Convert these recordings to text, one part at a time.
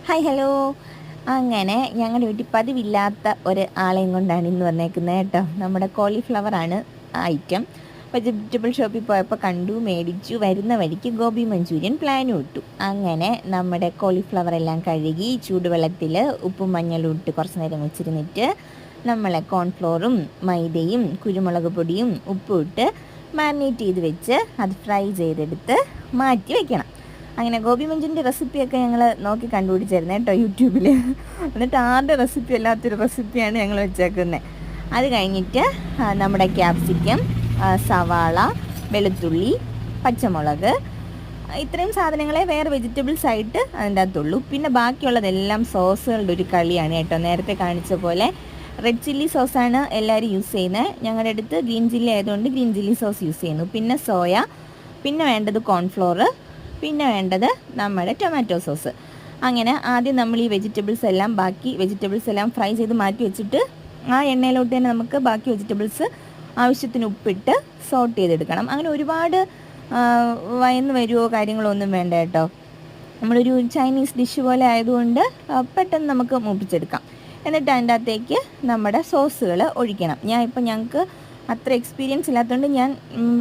Hi hello. അങ്ങനെ ഞങ്ങളുടെ വീട്ടിൽ പതിവില്ലാത്ത ഒരു ആളെയും കൊണ്ടാണ് ഇന്ന് വന്നേക്കുന്നത് കേട്ടോ. നമ്മുടെ കോളിഫ്ലവറാണ് ഐറ്റം. വെജിറ്റബിൾ ഷോപ്പിൽ പോയപ്പോൾ കണ്ടു, മേടിച്ചു. വരുന്ന വഴിക്ക് ഗോബി മഞ്ചൂരിയൻ പ്ലാനും ഇട്ടു. അങ്ങനെ നമ്മുടെ കോളിഫ്ലവർ എല്ലാം കഴുകി ചൂടുവെള്ളത്തിൽ ഉപ്പും മഞ്ഞളും ഇട്ട് കുറച്ച് നേരം വെച്ചിരുന്നിട്ട് നമ്മളെ കോൺഫ്ലോറും മൈദയും കുരുമുളക് പൊടിയും ഉപ്പും ഇട്ട് മാരിനേറ്റ് ചെയ്ത് വെച്ച് അത് ഫ്രൈ ചെയ്തെടുത്ത് മാറ്റി വയ്ക്കണം. അങ്ങനെ ഗോബി മഞ്ചൂരിൻ്റെ റെസിപ്പിയൊക്കെ ഞങ്ങൾ നോക്കി കണ്ടുപിടിച്ചായിരുന്നു കേട്ടോ യൂട്യൂബിൽ. എന്നിട്ട് ആരുടെ റെസിപ്പി അല്ലാത്തൊരു റെസിപ്പിയാണ് ഞങ്ങൾ വെച്ചേക്കുന്നത്. അത് കഴിഞ്ഞിട്ട് നമ്മുടെ ക്യാപ്സിക്കം, സവാള, വെളുത്തുള്ളി, പച്ചമുളക്, ഇത്രയും സാധനങ്ങളെ വേറെ വെജിറ്റബിൾസ് ആയിട്ട് അതിൻ്റെ അകത്തുള്ളൂ. പിന്നെ ബാക്കിയുള്ളതെല്ലാം സോസുകളുടെ ഒരു കളിയാണ് കേട്ടോ. നേരത്തെ കാണിച്ച പോലെ റെഡ് ചില്ലി സോസാണ് എല്ലാവരും യൂസ് ചെയ്യുന്നത്. ഞങ്ങളുടെ അടുത്ത് ഗ്രീൻ ചില്ലി ആയതുകൊണ്ട് ഗ്രീൻ ചില്ലി സോസ് യൂസ് ചെയ്യുന്നു. പിന്നെ സോയ, പിന്നെ വേണ്ടത് കോൺഫ്ലോർ, പിന്നെ വേണ്ടത് നമ്മുടെ ടൊമാറ്റോ സോസ്. അങ്ങനെ ആദ്യം നമ്മൾ ഈ ബാക്കി വെജിറ്റബിൾസ് എല്ലാം ഫ്രൈ ചെയ്ത് മാറ്റി വെച്ചിട്ട് ആ എണ്ണയിലോട്ട് തന്നെ നമുക്ക് ബാക്കി വെജിറ്റബിൾസ് ആവശ്യത്തിന് ഉപ്പിട്ട് സോട്ട് ചെയ്തെടുക്കണം. അങ്ങനെ ഒരുപാട് വയന്ന് വരുമോ കാര്യങ്ങളോ ഒന്നും വേണ്ട കേട്ടോ. നമ്മളൊരു ചൈനീസ് ഡിഷ് പോലെ ആയതുകൊണ്ട് പെട്ടെന്ന് നമുക്ക് മൂപ്പിച്ചെടുക്കാം. എന്നിട്ട് അതിൻ്റെ അകത്തേക്ക് നമ്മുടെ സോസുകൾ ഒഴിക്കണം. ഞങ്ങൾക്ക് അത്ര എക്സ്പീരിയൻസ് ഇല്ലാത്തതുകൊണ്ട് ഞാൻ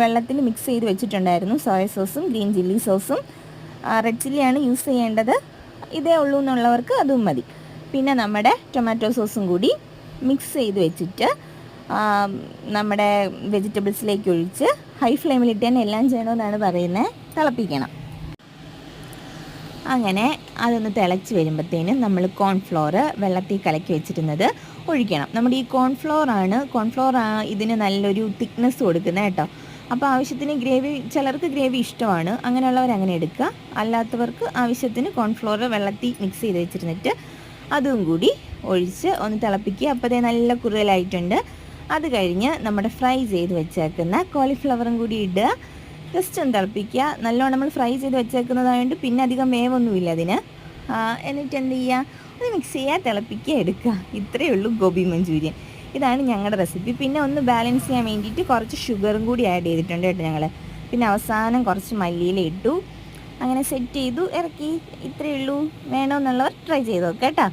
വെള്ളത്തിൽ മിക്സ് ചെയ്ത് വെച്ചിട്ടുണ്ടായിരുന്നു. സോയ സോസും ഗ്രീൻ ചില്ലി സോസും. റെഡ് ചില്ലിയാണ് യൂസ് ചെയ്യേണ്ടത്. ഇതേ ഉള്ളൂ എന്നുള്ളവർക്ക് അതും മതി. പിന്നെ നമ്മുടെ ടൊമാറ്റോ സോസും കൂടി മിക്സ് ചെയ്ത് വെച്ചിട്ട് നമ്മുടെ വെജിറ്റബിൾസിലേക്ക് ഒഴിച്ച് ഹൈ ഫ്ലെയിമിലിട്ട് തന്നെ എല്ലാം ചെയ്യണമെന്നാണ് പറയുന്നത്, തിളപ്പിക്കണം. അങ്ങനെ അതൊന്ന് തിളച്ച് വരുമ്പോഴത്തേനും നമ്മൾ കോൺഫ്ലോർ വെള്ളത്തിൽ കലക്കി വെച്ചിരുന്നത് ഒഴിക്കണം. നമ്മുടെ ഈ കോൺഫ്ലോർ ഇതിന് നല്ലൊരു തിക്നെസ് കൊടുക്കുന്നത് കേട്ടോ. അപ്പോൾ ആവശ്യത്തിന് ഗ്രേവി, ചിലർക്ക് ഗ്രേവി ഇഷ്ടമാണ്, അങ്ങനെയുള്ളവർ അങ്ങനെ എടുക്കുക. അല്ലാത്തവർക്ക് ആവശ്യത്തിന് കോൺഫ്ലോർ വെള്ളത്തിൽ മിക്സ് ചെയ്ത് വെച്ചിരുന്നിട്ട് അതും കൂടി ഒഴിച്ച് ഒന്ന് തിളപ്പിക്കുക. അപ്പോൾ അതേ നല്ല കുറുകലായിട്ടുണ്ട്. അത് കഴിഞ്ഞ് നമ്മുടെ ഫ്രൈ ചെയ്ത് വെച്ചേക്കുന്ന കോളിഫ്ലവറും കൂടി ഇടുക. ജസ്റ്റ് ഒന്ന് തിളപ്പിക്കുക. നല്ലോണം നമ്മൾ ഫ്രൈ ചെയ്ത് വെച്ചേക്കുന്നതായതുകൊണ്ട് പിന്നെ അധികം വേവൊന്നുമില്ല അതിന്. എന്നിട്ട് എന്ത് ചെയ്യുക, ഒന്ന് മിക്സ് ചെയ്യുക, തിളപ്പിക്കുക, എടുക്കുക. ഇത്രയേ ഉള്ളൂ ഗോബി മഞ്ചൂരിയൻ. ഇതാണ് ഞങ്ങളുടെ റെസിപ്പി. പിന്നെ ഒന്ന് ബാലൻസ് ചെയ്യാൻ വേണ്ടിയിട്ട് കുറച്ച് ഷുഗറും കൂടി ആഡ് ചെയ്തിട്ടുണ്ട് കേട്ടോ ഞങ്ങൾ. പിന്നെ അവസാനം കുറച്ച് മല്ലിയില ഇട്ടു. അങ്ങനെ സെറ്റ് ചെയ്തു, ഇറക്കി. ഇത്രയേ ഉള്ളൂ. വേണമെന്നുള്ളവർ ട്രൈ ചെയ്ത് നോക്കാം കേട്ടോ.